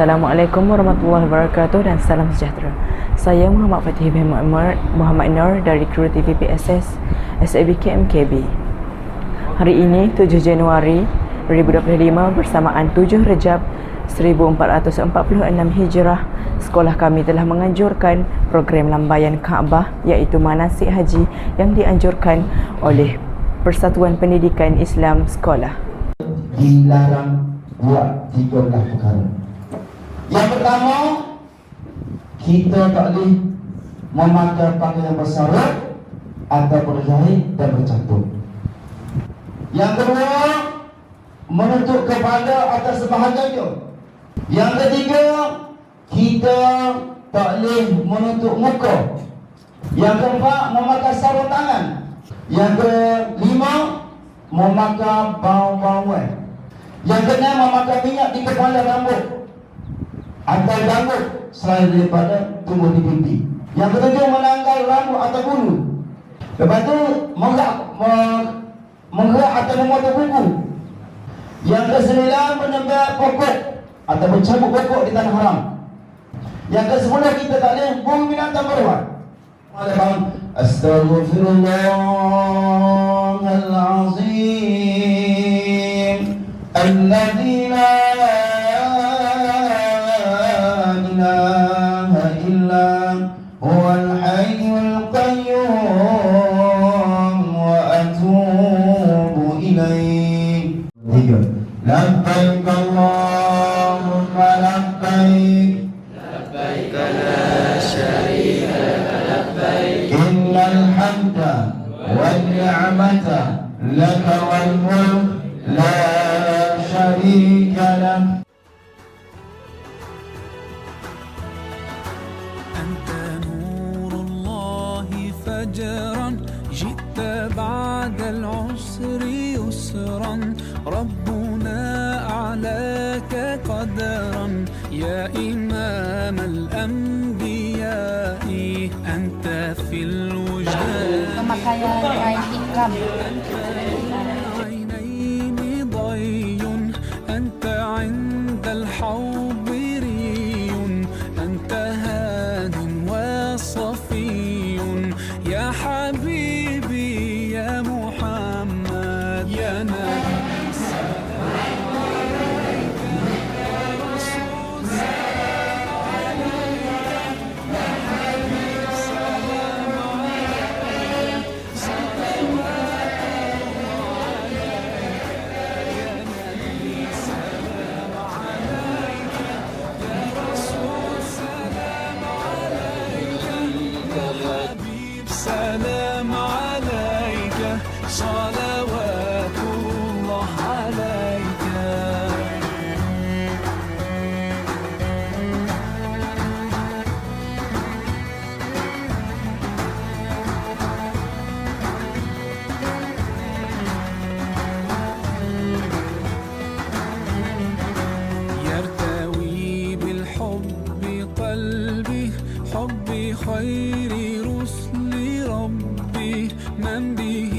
Assalamualaikum warahmatullahi wabarakatuh dan salam sejahtera. Saya Muhammad Fatih bin Muhammad Nur dari kru TVPSS SABK MKB. Hari ini 7 Januari 2025 bersamaan 7 Rejab 1446 Hijrah, sekolah kami telah menganjurkan program lambaian Kaabah iaitu manasik haji yang dianjurkan oleh Persatuan Pendidikan Islam Sekolah. Dilarang buat 13 perkara. Yang pertama, kita tak boleh memakai pakaian bersarut atau berjahit dan bercampur. Yang kedua, menutup kepala atas sebahagiannya. Yang ketiga, kita tak boleh menutup muka. Yang keempat, memakai sarung tangan. Yang kelima, memakai bau-bauan. Yang keenam, memakai minyak di kepala rambut atau janggut selain daripada tumbuh di pipi. Yang ketujuh, menanggal rambut atau bulu. Lepas tu menggerak atau memotong kuku. Yang kesembilan, menembak pokok atau mencabut pokok di tanah haram. Yang kesepuluh, kita tak boleh buang binatang berbuat. Astaghfirullahalazim alladzi la هو الحي القيوم وأتوب إليه. لبيك اللهم لبيك لبيك لا شريك لك لبيك إن الحمد والنعمة لك والملك لا شريك لك. جئت بعد العسر يسرا ربنا أعلاك قدرا يا إمام الأنبياء أنت في الوجدان عينين ضي أنت عند الحوض ري أنت هاد وصفي يا حبيبي يا محمد يا نبي سلام عليك يا رسول سلام عليك يا حبيب سلام عليك صلوات الله عليك يا نبي سلام عليك يا رسول سلام عليك يا حبيب سلام عليك صلوات الله عليك. يرتوي بالحب قلبي حبي خير رسل ربي من به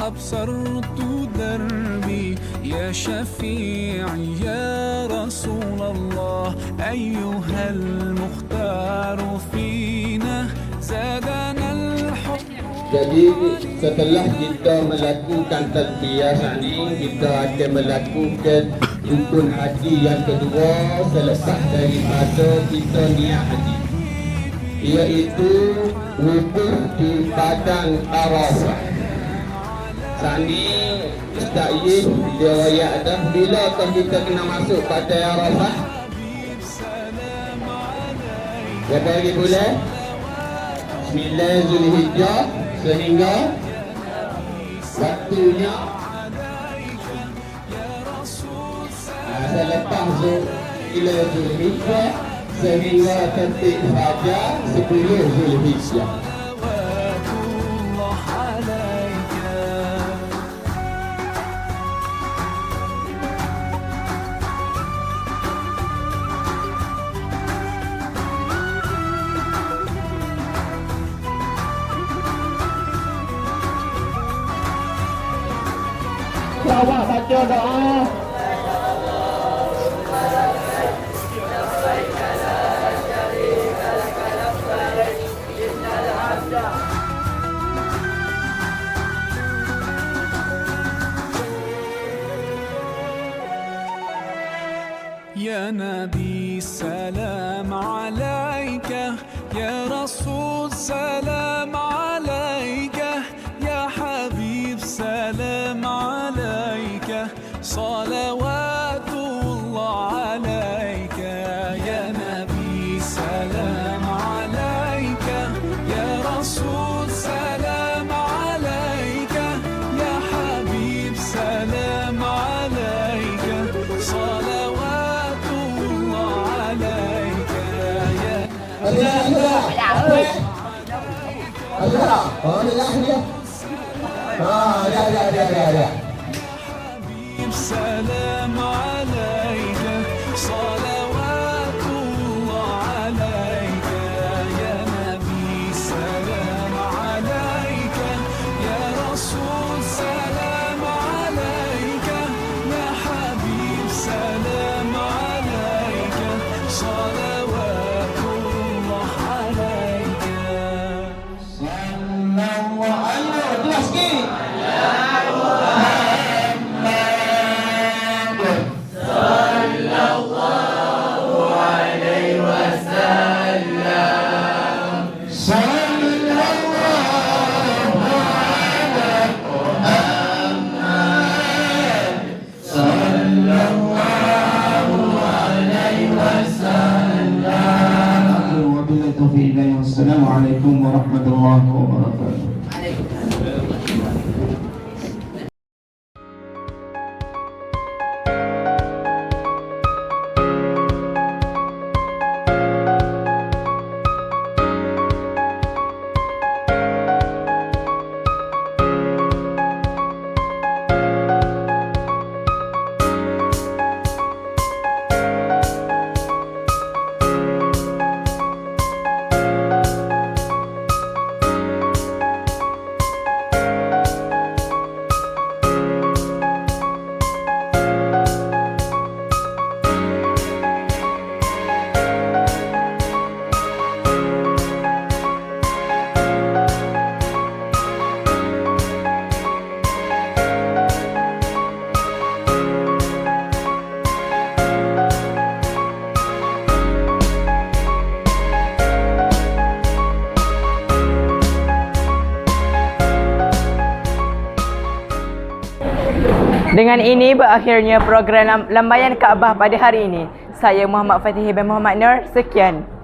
أبصرت دربي يا شفيعي يا رسول الله أيها المختار فينا زادنا الحب. Jadi setelah kita melakukan talbiyah ini, kita akan melakukan rukun haji yang kedua selepas daripada kita niat haji, iaitu wukuf di padang Arafah. Saat ni Ustaz Yih dia rakyat dah bila kita kena masuk padang Arafah? Berapa lagi bulan? 9 Zulhijjah sehingga waktunya selepas Zulhijjah sehingga terbit fajar 10 Zulhijjah. Awak baca doa. رسول سلام عليك يا حبيب سلام عليك صلوات الله عليك يا نبي سلام عليك يا رسول سلام عليك يا حبيب سلام عليك صلوات الله عليك يا حبيب سلام عليك صلوات الله عليك يا نبي سلام عليك يا رسول سلام عليك يا حبيب سلام عليك صلوات الله عليك Wabillahi taufiq hidayah. Wassalamualaikum warahmatullahi wabarakatuh. Dengan ini berakhirnya program Lambaian Kaabah pada hari ini. Saya Muhammad Fatih bin Muhammad Nur. Sekian.